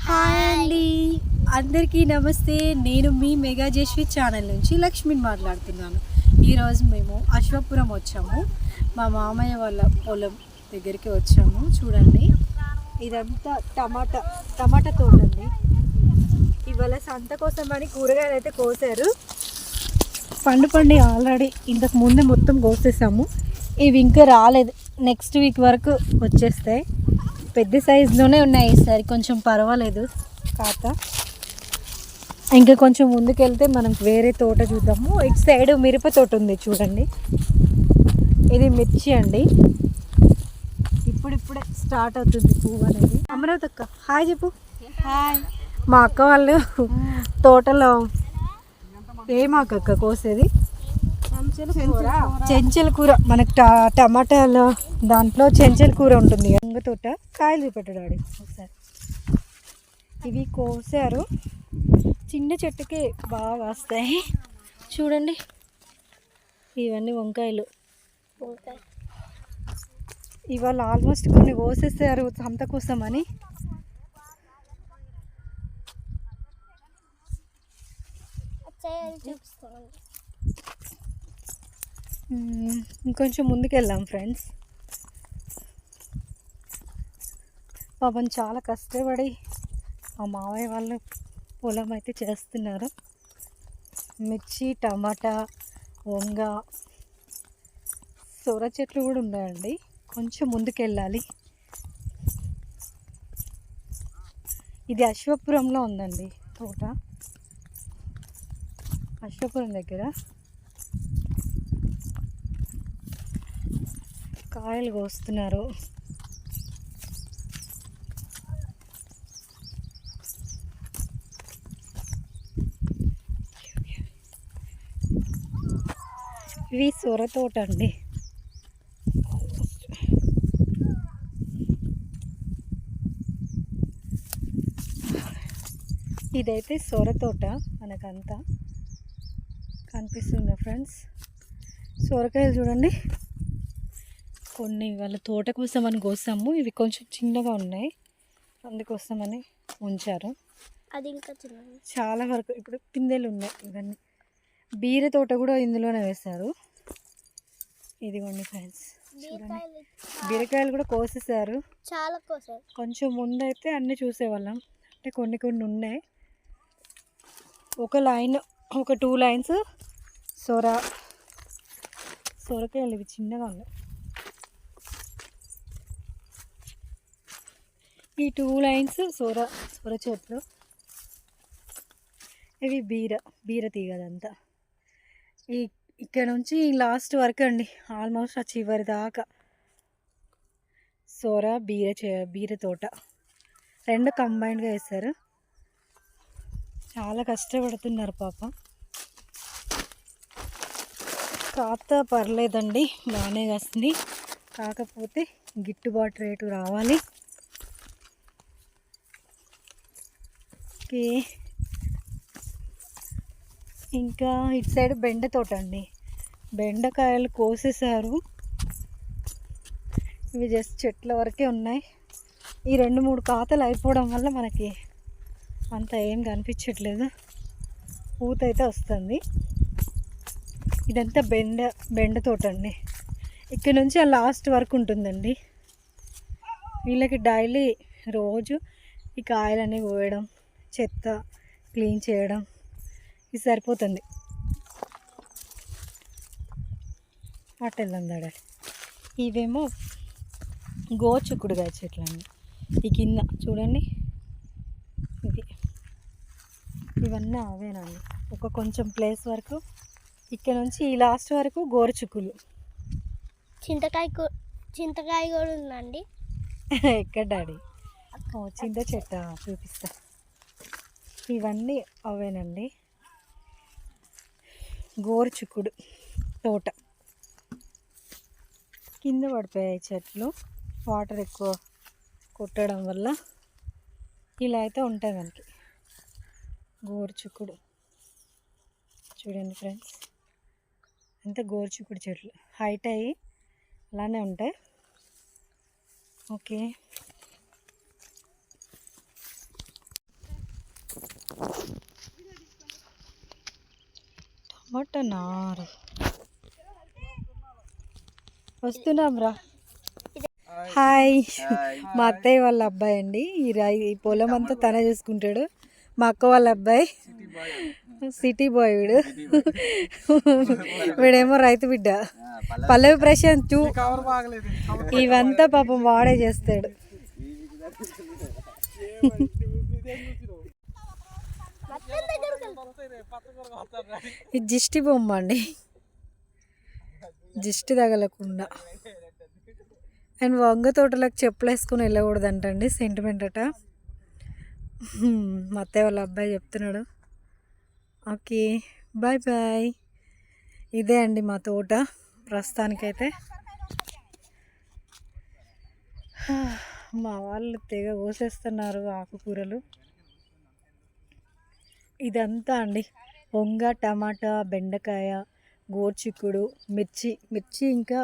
Hi అండి, అందరికీ నమస్తే. నేను మీ మెగా జేశ్వి ఛానల్ నుంచి లక్ష్మిని మాట్లాడుతున్నాను. ఈరోజు మేము అశ్వపురం వచ్చాము. మా మామయ్య వాళ్ళ పొలం దగ్గరికి వచ్చాము. చూడండి, ఇదంతా టమాటా తోట అండి. ఇవాళ సంత కోసం అని కూరగాయలు అయితే కోసారు. పండి ఆల్రెడీ ఇంతకు ముందే మొత్తం కోసేసాము. ఇవి ఇంకా రాలేదు, నెక్స్ట్ వీక్ వరకు వచ్చేస్తాయి. పెద్ద సైజులోనే ఉన్నాయి ఈసారి, కొంచెం పర్వాలేదు కాత. ఇంకా కొంచెం ముందుకెళ్తే మనం వేరే తోట చూద్దాము. ఇటు సైడ్ మిరప తోట ఉంది చూడండి. ఇది మిర్చి అండి, ఇప్పుడిప్పుడే స్టార్ట్ అవుతుంది పువ్వు అనేది. అమరావతి అక్క హాయ్ చెప్పు. హాయ్. మా అక్క వాళ్ళు తోటలో ఏమాకక్క కోసేది చెంచల కూర. మనకు టమాటాలో దాంట్లో చెంచల కూర ఉంటుంది. గంగ తోట కాయలు చూపెట్టాడు ఒకసారి. ఇవి కోసారు, చిన్న చెట్టుకి బాగా వస్తాయి చూడండి. ఇవన్నీ వంకాయలు. ఇవాళ ఆల్మోస్ట్ కొన్ని కోసేసారు సంత కోసం అని. ఇంకొంచెం ముందుకెళ్దాం ఫ్రెండ్స్. పాపం చాలా కష్టపడి మా మావయ్య వాళ్ళు పొలం అయితే చేస్తున్నారు. మిర్చి, టమాటా, వంగ, సొర చెట్లు కూడా ఉన్నాయండి. కొంచెం ముందుకెళ్ళాలి. ఇది అశ్వపురంలో ఉందండి తోట, అశ్వపురం దగ్గర. కాయలు కోస్తున్నారు. ఇవి సొర తోట అండి. ఇదైతే సొర తోట మనకంతా కనిపిస్తుంది ఫ్రెండ్స్. సొరకాయలు చూడండి, కొన్ని వాళ్ళ తోట కోసం అని కోసాము. ఇవి కొంచెం చిన్నగా ఉన్నాయి, అందుకోసమని ఉంచారు. అది ఇంకా చాలా వరకు ఇప్పుడు పిందెలు ఉన్నాయి. ఇవన్నీ బీర తోట కూడా ఇందులోనే వేశారు. ఇదిగోండి ఫ్రెండ్స్ చూడండి, బీరకాయలు కూడా కోసేసారు. చాలా కోసారు. కొంచెం ముందైతే అన్నీ చూసేవాళ్ళం, అంటే కొన్ని ఉన్నాయి. ఒక లైన్, ఒక 2 లైన్స్ సొరకాయలు. ఇవి చిన్నగా ఉన్నాయి. ఈ 2 లైన్స్ సొర చెట్లు. ఇవి బీర తీగదంతా. ఇక్కడ నుంచి లాస్ట్ వరకు అండి, ఆల్మోస్ట్ ఆ చివరి దాకా సొర బీర తోట 2 కంబైన్డ్గా వేశారు. చాలా కష్టపడుతున్నారు పాప. కాత పర్లేదండి, బాగానే వస్తుంది. కాకపోతే గిట్టుబాటు రేటు రావాలి. ఓకే, ఇంకా ఇటు సైడ్ బెండ తోట అండి. బెండకాయలు కోసేసారు. ఇవి జస్ట్ చెట్ల వరకే ఉన్నాయి. ఈ 2-3 కాతలు అయిపోవడం వల్ల మనకి అంత ఏం కనిపించట్లేదు. పూత అయితే వస్తుంది. ఇదంతా బెండ తోట అండి. ఇక్కడ నుంచి ఆ లాస్ట్ వరకు ఉంటుందండి. వీళ్ళకి డైలీ రోజు ఈ కాయలన్నీ కోయడం, చెత్త క్లీన్ చేయడం ఇది సరిపోతుంది. అట్టెళ్ళందాడ. ఇవేమో గోచుక్కుడుగాయ చెట్లు అండి. ఈ కింద చూడండి, ఇవన్నీ అవేనండి. ఒక కొంచెం ప్లేస్ వరకు, ఇక్కడ నుంచి ఈ లాస్ట్ వరకు గోరుచుక్కులు. చింతకాయ కూడా ఉందండి. ఎక్కడ డాడీ? చింత చెట్టు చూపిస్తా. ఇవన్నీ అవేనండి, గోరుచుక్కుడు తోట. కింద పడిపోయాయి చెట్లు, వాటర్ ఎక్కువ కొట్టడం వల్ల. ఇలా అయితే ఉంటాయి మనకి గోరుచుక్కుడు. చూడండి ఫ్రెండ్స్, అంతా గోరుచిక్కుడు చెట్లు హైట్ అయ్యి అలానే ఉంటాయి. ఓకే. మటనారు వస్తున్నాం రా. హాయ్, మా అత్తయ్య వాళ్ళ అబ్బాయి అండి. ఈ పొలం అంతా తనే చూసుకుంటాడు. మా అక్క వాళ్ళ అబ్బాయి సిటీ బాయ్ వీడు. వీడేమో రైతు బిడ్డ. పల్లవి ప్రశాంత్ టూ. ఇవంతా పాపం వాడే చేస్తాడు. ఇది దిష్టి బొమ్మ అండి, దిష్టి తగలకుండా. అండ్ వంగ తోటలకు చెప్పులు వేసుకొని వెళ్ళకూడదంటండి, సెంటిమెంట్ అట. మా అత్తయ్య వాళ్ళ అబ్బాయి చెప్తున్నాడు. Okay, bye bye. ఇదే అండి మా తోట ప్రస్తుతానికైతే. మా వాళ్ళు తెగ కోసేస్తున్నారు ఆకుకూరలు. ఇదంతా అండి వంగ, టమాటా, బెండకాయ, గోరుచిక్కుడు, మిర్చి ఇంకా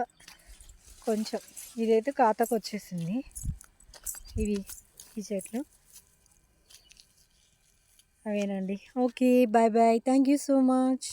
కొంచెం. ఇదైతే ఖాతాకు వచ్చేసింది. ఈ చెట్లు అవేనండి. Okay, bye bye. Thank you so much.